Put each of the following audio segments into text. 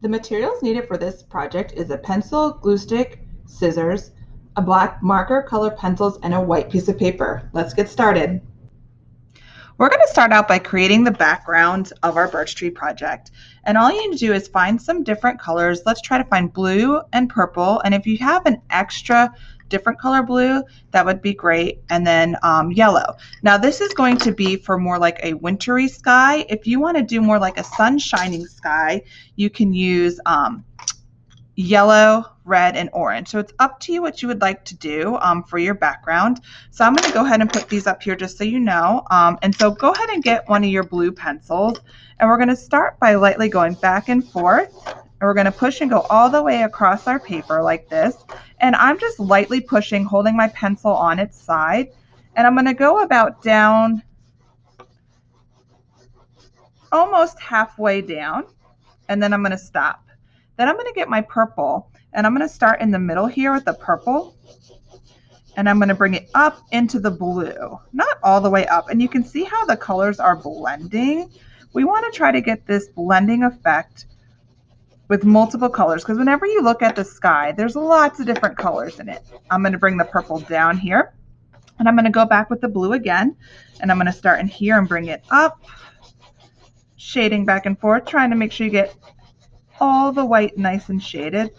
The materials needed for this project is a pencil, glue stick, scissors, a black marker, colored pencils, and a white piece of paper. Let's get started. We're going to start out by creating the background of our birch tree project. And all you need to do is find some different colors. Let's try to find blue and purple. And if you have an extra different color blue, that would be great. And then yellow. Now this is going to be for more like a wintry sky. If you want to do more like a sun shining sky, you can use yellow, red, and orange. So it's up to you what you would like to do for your background. So I'm going to go ahead and put these up here just so you know. And so go ahead and get one of your blue pencils. And we're going to start by lightly going back and forth. And we're going to push and go all the way across our paper like this. And I'm just lightly pushing, holding my pencil on its side. And I'm going to go about down almost halfway down. And then I'm going to stop. Then I'm going to get my purple, and I'm going to start in the middle here with the purple, and I'm going to bring it up into the blue, not all the way up. And you can see how the colors are blending. We want to try to get this blending effect with multiple colors, because whenever you look at the sky, there's lots of different colors in it. I'm going to bring the purple down here, and I'm going to go back with the blue again, and I'm going to start in here and bring it up, shading back and forth, trying to make sure you get all the white nice and shaded.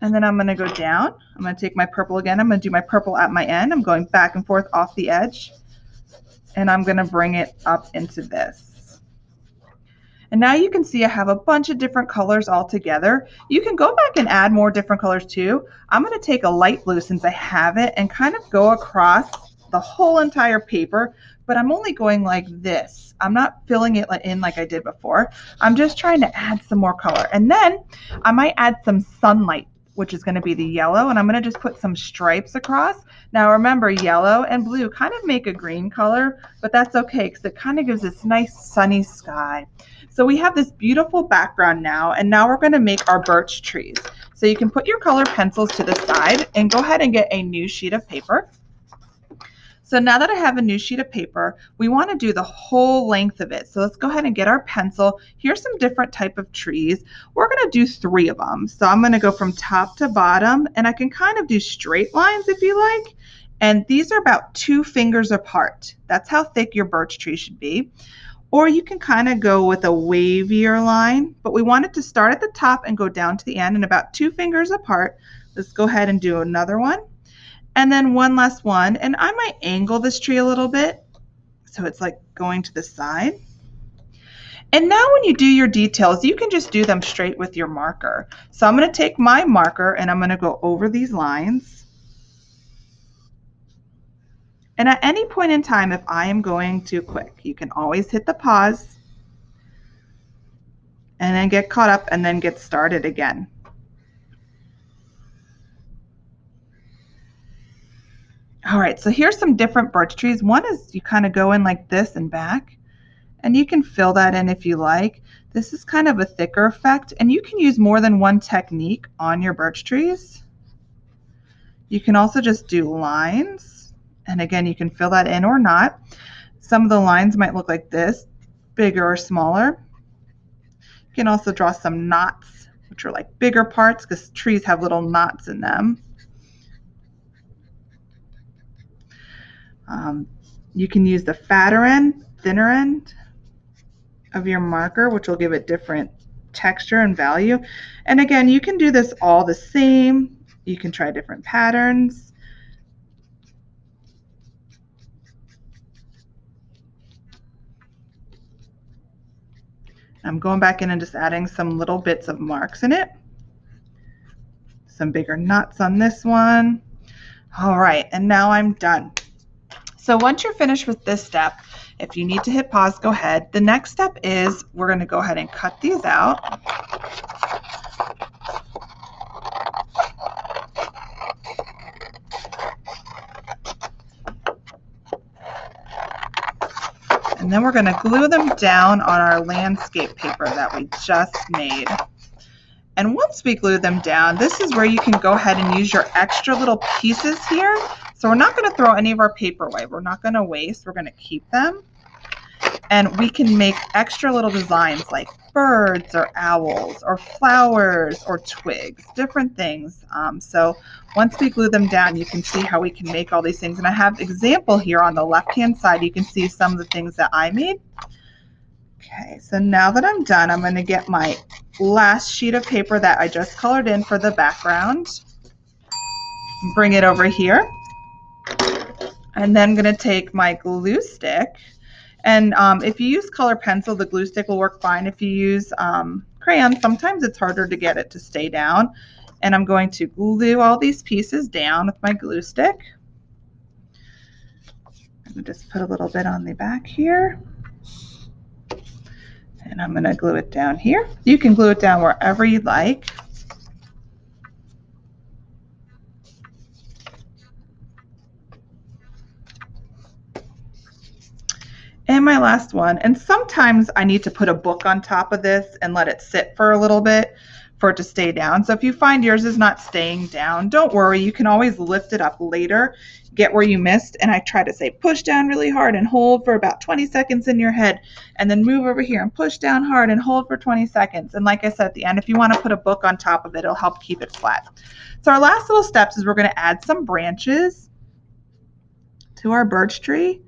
And then I'm going to go down. I'm going to take my purple again. I'm going to do my purple at my end. I'm going back and forth off the edge, and I'm going to bring it up into this. And now you can see I have a bunch of different colors all together. You can go back and add more different colors too. I'm going to take a light blue since I have it and kind of go across the whole entire paper, but I'm only going like this. I'm not filling it in like I did before. I'm just trying to add some more color. And then I might add some sunlight, which is going to be the yellow, and I'm going to just put some stripes across. Now remember, yellow and blue kind of make a green color, but that's okay because it kind of gives this nice sunny sky. So we have this beautiful background now, and now we're going to make our birch trees. So you can put your colored pencils to the side and go ahead and get a new sheet of paper. So now that I have a new sheet of paper, we want to do the whole length of it. So let's go ahead and get our pencil. Here's some different type of trees. We're going to do 3 of them. So I'm going to go from top to bottom, and I can kind of do straight lines if you like. And these are about 2 fingers apart. That's how thick your birch tree should be. Or you can kind of go with a wavier line, but we want it to start at the top and go down to the end and about 2 fingers apart. Let's go ahead and do another one. And then one last one, and I might angle this tree a little bit so it's like going to the side. And now when you do your details, you can just do them straight with your marker. So I'm going to take my marker and I'm going to go over these lines. And at any point in time, if I am going too quick, you can always hit the pause and then get caught up and then get started again. All right, so here's some different birch trees. One is you kind of go in like this and back, and you can fill that in if you like. This is kind of a thicker effect, and you can use more than one technique on your birch trees. You can also just do lines, and again, you can fill that in or not. Some of the lines might look like this, bigger or smaller. You can also draw some knots, which are like bigger parts because trees have little knots in them. You can use the fatter end, thinner end of your marker, which will give it different texture and value. And again, you can do this all the same. You can try different patterns. I'm going back in and just adding some little bits of marks in it. Some bigger knots on this one. All right, and now I'm done. So once you're finished with this step, if you need to hit pause, go ahead. The next step is we're going to go ahead and cut these out. And then we're going to glue them down on our landscape paper that we just made. And once we glue them down, this is where you can go ahead and use your extra little pieces here. So we're not going to throw any of our paper away. We're not going to waste. We're going to keep them. And we can make extra little designs like birds or owls or flowers or twigs, different things. So once we glue them down, you can see how we can make all these things. And I have example here on the left-hand side. You can see some of the things that I made. Okay, so now that I'm done, I'm going to get my last sheet of paper that I just colored in for the background. Bring it over here. And then I'm going to take my glue stick. And if you use color pencil, the glue stick will work fine. If you use crayon, sometimes it's harder to get it to stay down. And I'm going to glue all these pieces down with my glue stick. I'm going to just put a little bit on the back here. And I'm going to glue it down here. You can glue it down wherever you'd like. And my last one, and sometimes I need to put a book on top of this and let it sit for a little bit for it to stay down. So if you find yours is not staying down, don't worry. You can always lift it up later, get where you missed. And I try to say push down really hard and hold for about 20 seconds in your head, and then move over here and push down hard and hold for 20 seconds. And like I said at the end, if you want to put a book on top of it, it'll help keep it flat. So our last little steps is we're going to add some branches to our birch tree.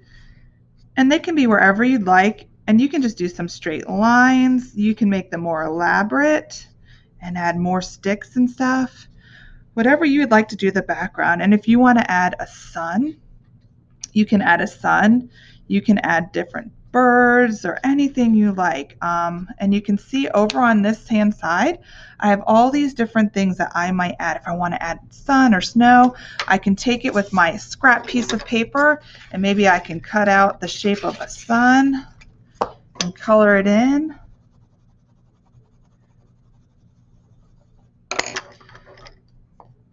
And they can be wherever you'd like, and you can just do some straight lines. You can make them more elaborate and add more sticks and stuff. Whatever you would like to do the background. And if you want to add a sun, you can add a sun. You can add different birds or anything you like. And you can see over on this hand side, I have all these different things that I might add. If I want to add sun or snow, I can take it with my scrap piece of paper and maybe I can cut out the shape of a sun and color it in.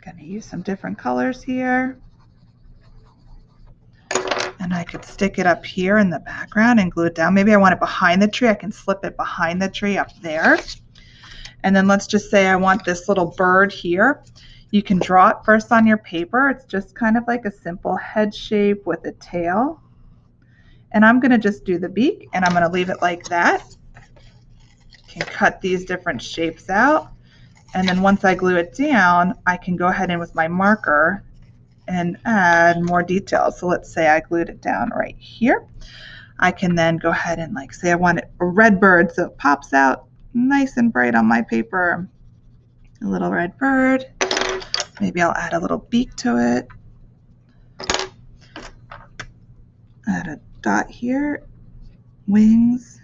Gonna use some different colors here. And I could stick it up here in the background and glue it down. Maybe I want it behind the tree. I can slip it behind the tree up there. And then let's just say I want this little bird here. You can draw it first on your paper. It's just kind of like a simple head shape with a tail. And I'm going to just do the beak, and I'm going to leave it like that. You can cut these different shapes out. And then once I glue it down, I can go ahead and with my marker and add more details. So let's say I glued it down right here. I can then go ahead and like say I want a red bird, so it pops out nice and bright on my paper. A little red bird. Maybe I'll add a little beak to it. Add a dot here. Wings.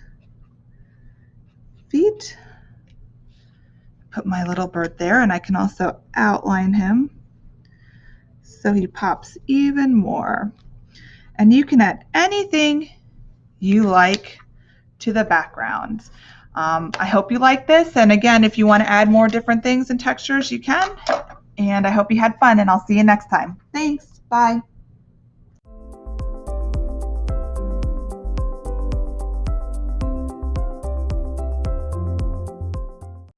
Feet. Put my little bird there, and I can also outline him so he pops even more. And you can add anything you like to the background. I hope you like this, and again, if you want to add more different things and textures, you can. And I hope you had fun, and I'll see you next time. Thanks. Bye.